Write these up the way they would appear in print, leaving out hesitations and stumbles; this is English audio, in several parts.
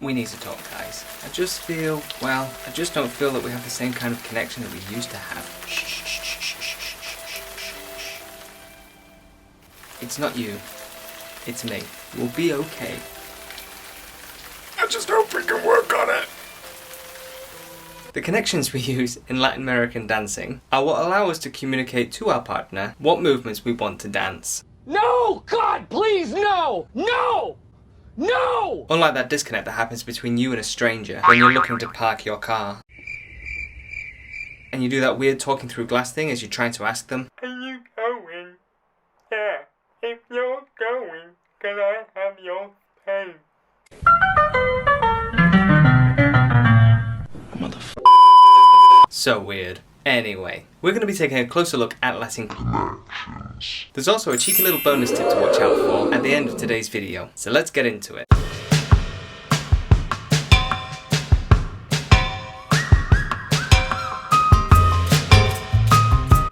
We need to talk, guys. I just don't feel that we have the same kind of connection that we used to have. It's not you. It's me. We'll be okay. I just hope we can work on it. The connections we use in Latin American dancing are what allow us to communicate to our partner what movements we want to dance. No! God, please, no! No! No! Unlike that disconnect that happens between you and a stranger when you're looking to park your car. And you do that weird talking through glass thing as you're trying to ask them, Are you going? Yeah, if you're going, can I have your pen? so weird. Anyway, we're going to be taking a closer look at Latin connections. There's also a cheeky little bonus tip to watch out for at the end of today's video, so let's get into it.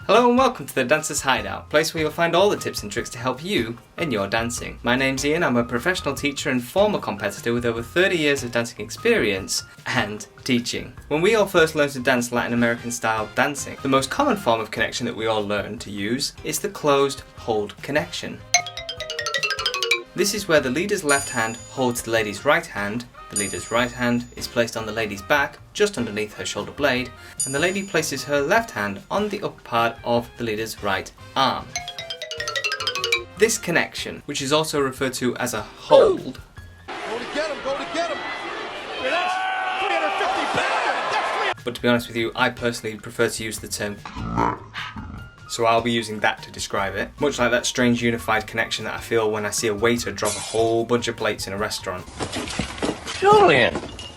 Hello and welcome to the Dancer's Hideout, place where you'll find all the tips and tricks to help you in your dancing. My name's Ian, I'm a professional teacher and former competitor with over 30 years of dancing experience and teaching. When we all first learned to dance Latin American style dancing, the most common form of connection that we all learn to use is the closed hold connection. This is where the leader's left hand holds the lady's right hand, the leader's right hand is placed on the lady's back, just underneath her shoulder blade, and the lady places her left hand on the upper part of the leader's right arm. This connection, which is also referred to as a hold, Go to get him, go to get him! That's 350 pounds! but to be honest with you, I personally prefer to use the term so I'll be using that to describe it. Much like that strange unified connection that I feel when I see a waiter drop a whole bunch of plates in a restaurant. Julian!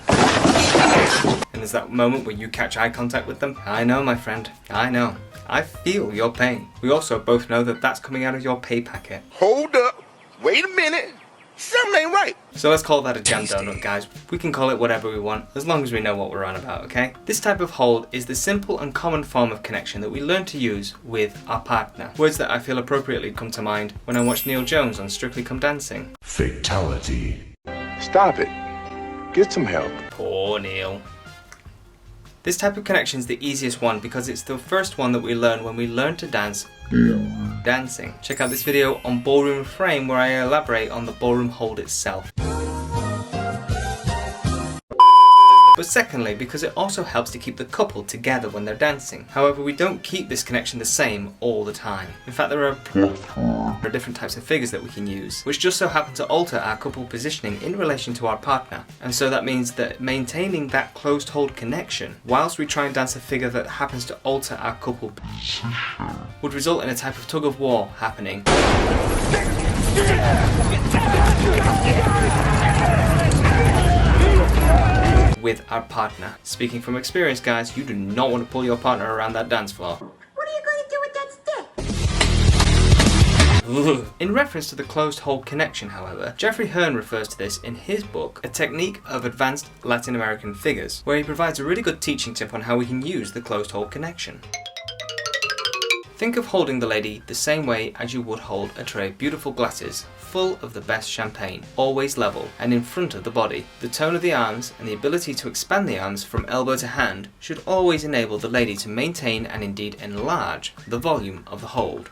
And there's that moment where you catch eye contact with them. I know, my friend. I know. I feel your pain. We also both know that that's coming out of your pay packet. Hold up! Wait a minute! Something ain't right! So let's call that a jam donut, guys. We can call it whatever we want, as long as we know what we're on about, okay? This type of hold is the simple and common form of connection that we learn to use with our partner. Words that I feel appropriately come to mind when I watch Neil Jones on Strictly Come Dancing. Fatality. Stop it. Get some help. Poor Neil. This type of connection is the easiest one because it's the first one that we learn when we learn to dance dancing. Check out this video on ballroom frame where I elaborate on the ballroom hold itself. But secondly, because it also helps to keep the couple together when they're dancing. However, we don't keep this connection the same all the time. In fact, there are different types of figures that we can use, which just so happen to alter our couple positioning in relation to our partner. And so that means that maintaining that closed hold connection, whilst we try and dance a figure that happens to alter our couple position, would result in a type of tug of war happening with our partner. Speaking from experience, guys, you do not want to pull your partner around that dance floor. What are you going to do with that stick? In reference to the closed hold connection, however, Geoffrey Hearne refers to this in his book, A Technique of Advanced Latin American Figures, where he provides a really good teaching tip on how we can use the closed hold connection. Think of holding the lady the same way as you would hold a tray of beautiful glasses, full of the best champagne, always level and in front of the body. The tone of the arms and the ability to expand the arms from elbow to hand should always enable the lady to maintain and indeed enlarge the volume of the hold.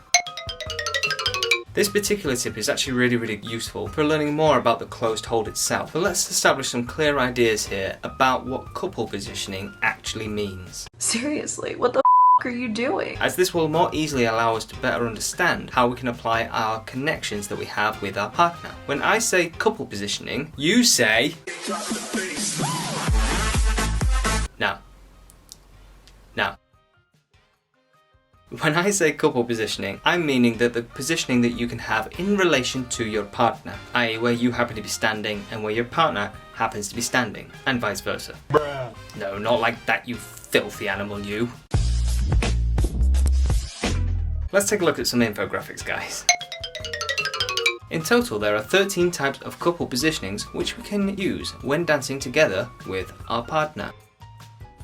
This particular tip is actually really useful for learning more about the closed hold itself, but let's establish some clear ideas here about what couple positioning actually means. Seriously, what the are you doing? As this will more easily allow us to better understand how we can apply our connections that we have with our partner. When I say couple positioning, you say now. When I say couple positioning, I'm meaning that the positioning that you can have in relation to your partner, i.e. where you happen to be standing and where your partner happens to be standing, and vice versa. Bruh. No, not like that, you filthy animal, you. Let's take a look at some infographics, guys. In total, there are 13 types of couple positionings which we can use when dancing together with our partner,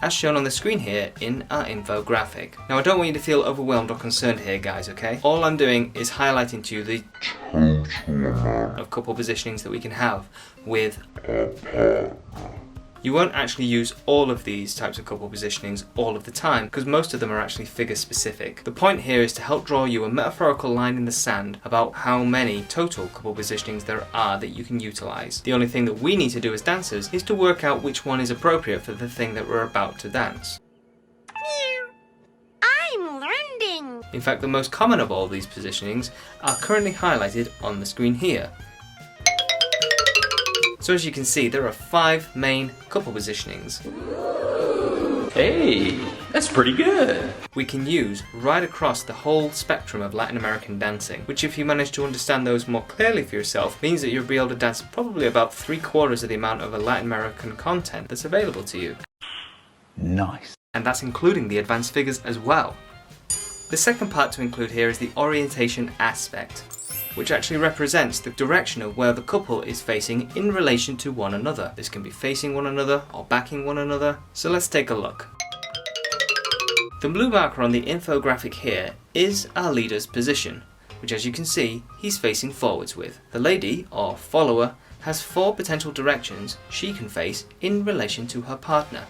as shown on the screen here in our infographic. Now, I don't want you to feel overwhelmed or concerned here, guys, okay? All I'm doing is highlighting to you the total amount of couple positionings that we can have, with. You won't actually use all of these types of couple positionings all of the time, because most of them are actually figure specific. The point here is to help draw you a metaphorical line in the sand about how many total couple positionings there are that you can utilize. The only thing that we need to do as dancers is to work out which one is appropriate for the thing that we're about to dance. I'm learning. In fact, the most common of all these positionings are currently highlighted on the screen here. So as you can see, there are 5 main couple positionings Hey, that's pretty good. we can use right across the whole spectrum of Latin American dancing, which if you manage to understand those more clearly for yourself, means that you'll be able to dance probably about 3/4 of the amount of Latin American content that's available to you. Nice. And that's including the advanced figures as well. The second part to include here is the orientation aspect, which actually represents the direction of where the couple is facing in relation to one another. This can be facing one another or backing one another. So let's take a look. The blue marker on the infographic here is our leader's position, which as you can see, he's facing forwards with. The lady, or follower, has 4 potential directions she can face in relation to her partner.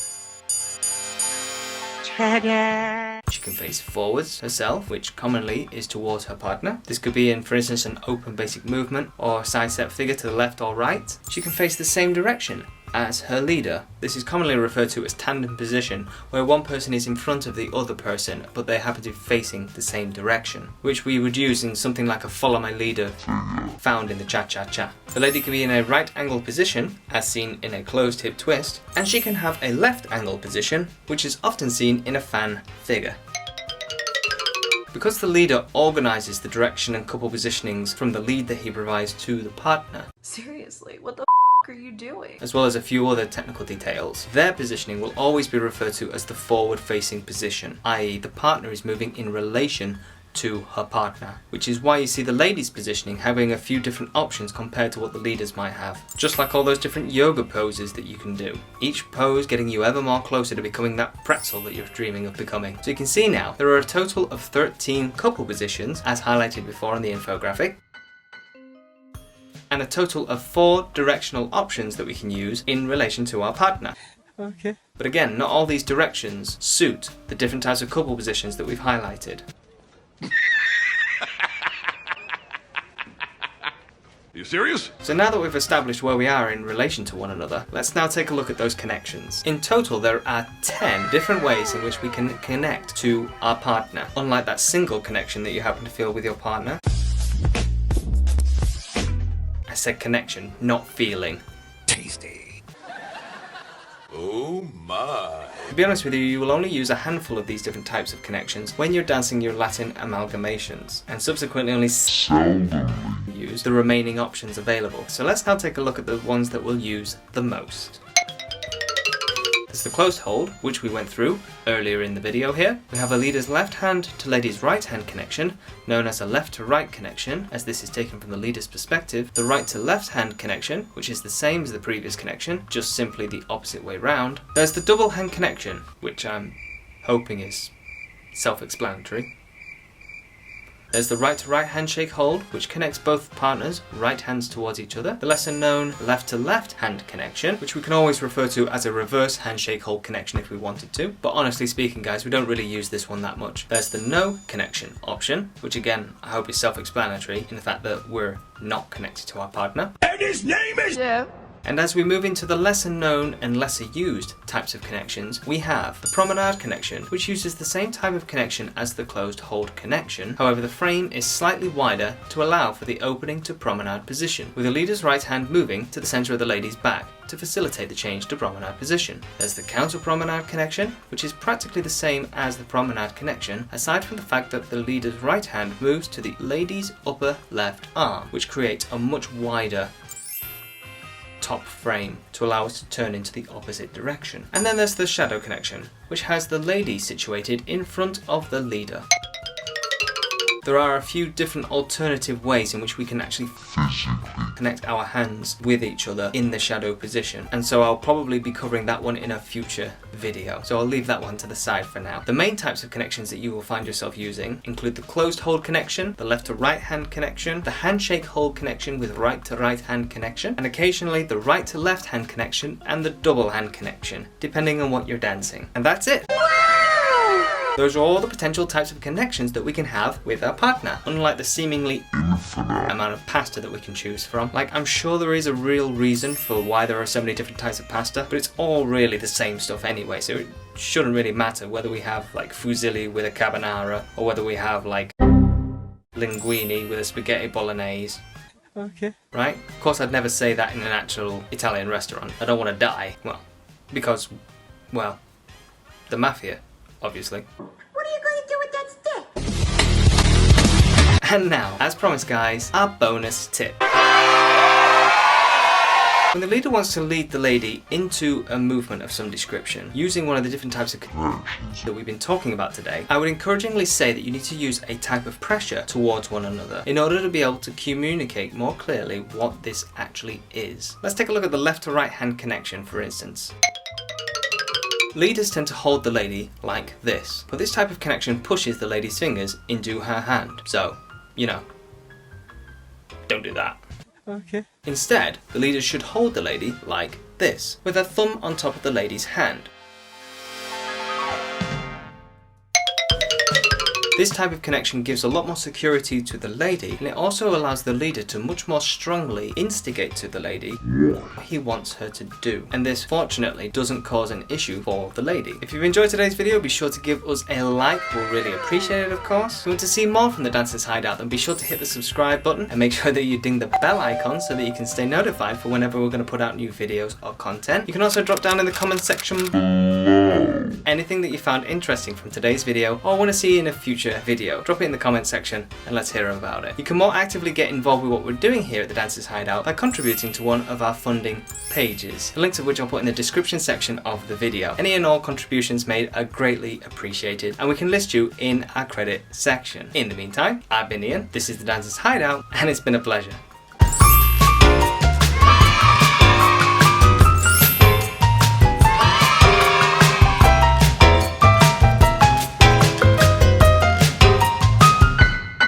She can face forwards herself, which commonly is towards her partner. This could be in, for instance, an open basic movement or a side step figure to the left or right. She can face the same direction as her leader. This is commonly referred to as tandem position, where one person is in front of the other person, but they happen to be facing the same direction, which we would use in something like a follow my leader found in the cha-cha-cha. The lady can be in a right angle position, as seen in a closed hip twist, and she can have a left angle position, which is often seen in a fan figure. Because the leader organises the direction and couple positionings from the lead that he provides to the partner, Seriously, what the are you doing? as well as a few other technical details, their positioning will always be referred to as the forward-facing position, i.e. the partner is moving in relation to her partner, which is why you see the lady's positioning having a few different options compared to what the leaders might have. Just like all those different yoga poses that you can do. Each pose getting you ever more closer to becoming that pretzel that you're dreaming of becoming. So you can see now, there are a total of 13 couple positions, as highlighted before on the infographic, and a total of 4 directional options that we can use in relation to our partner. Okay. But again, not all these directions suit the different types of couple positions that we've highlighted. You serious? So now that we've established where we are in relation to one another, let's now take a look at those connections. In total, there are 10 different ways in which we can connect to our partner, unlike that single connection that you happen to feel with your partner. I said connection, not feeling. Tasty. Oh my. To be honest with you, you will only use a handful of these different types of connections when you're dancing your Latin amalgamations, and subsequently only use the remaining options available. So let's now take a look at the ones that we'll use the most. There's the closed hold, which we went through earlier in the video here. We have a leader's left hand to lady's right hand connection, known as a left to right connection, as this is taken from the leader's perspective. The right to left hand connection, which is the same as the previous connection, just simply the opposite way round. There's the double hand connection, which I'm hoping is self-explanatory. There's the right to right handshake hold, which connects both partners' right hands towards each other. The lesser known left to left hand connection, which we can always refer to as a reverse handshake hold connection if we wanted to. But honestly speaking, guys, we don't really use this one that much. There's the no connection option, which again, I hope is self-explanatory in the fact that we're not connected to our partner. And his name is... Yeah. And as we move into the lesser known and lesser used types of connections, we have the promenade connection, which uses the same type of connection as the closed hold connection. However, the frame is slightly wider to allow for the opening to promenade position, with the leader's right hand moving to the center of the lady's back to facilitate the change to promenade position. There's the counter promenade connection, which is practically the same as the promenade connection, aside from the fact that the leader's right hand moves to the lady's upper left arm, which creates a much wider top frame to allow us to turn into the opposite direction. And then there's the shadow connection, which has the lady situated in front of the leader. there are a few different alternative ways in which we can actually connect our hands with each other in the shadow position, and so I'll probably be covering that one in a future video, so I'll leave that one to the side for now. The main types of connections that you will find yourself using include the closed hold connection, the left to right hand connection, the handshake hold connection with right to right hand connection, and occasionally the right to left hand connection and the double hand connection, depending on what you're dancing. And that's it! Those are all the potential types of connections that we can have with our partner, unlike the seemingly infinite amount of pasta that we can choose from. Like, I'm sure there is a real reason for why there are so many different types of pasta, but it's all really the same stuff anyway, so it shouldn't really matter whether we have like fusilli with a carbonara, or whether we have like linguine with a spaghetti bolognese. Okay. Right? Of course I'd never say that in an actual Italian restaurant. I don't want to die. Well, because, well, the mafia. Obviously. What are you going to do with that stick? And now, as promised guys, our bonus tip. When the leader wants to lead the lady into a movement of some description, using one of the different types of connections that we've been talking about today, I would encouragingly say that you need to use a type of pressure towards one another in order to be able to communicate more clearly what this actually is. Let's take a look at the left to right hand connection, for instance. Leaders tend to hold the lady like this, but this type of connection pushes the lady's fingers into her hand. So, you know, don't do that. Okay. Instead, the leader should hold the lady like this, with her thumb on top of the lady's hand. This type of connection gives a lot more security to the lady, and it also allows the leader to much more strongly instigate to the lady what he wants her to do. And this, fortunately, doesn't cause an issue for the lady. If you've enjoyed today's video, be sure to give us a like. We'll really appreciate it, of course. If you want to see more from the Dancers Hideout, then be sure to hit the subscribe button and make sure that you ding the bell icon so that you can stay notified for whenever we're going to put out new videos or content. You can also drop down in the comments section anything that you found interesting from today's video or want to see in a future video. Drop it in the comment section and let's hear about it. You can more actively get involved with what we're doing here at the Dancers Hideout by contributing to one of our funding pages, the links of which I'll put in the description section of the video. Any and all contributions made are greatly appreciated, and we can list you in our credit section. In the meantime, I've been Ian, this is the Dancers Hideout, and it's been a pleasure.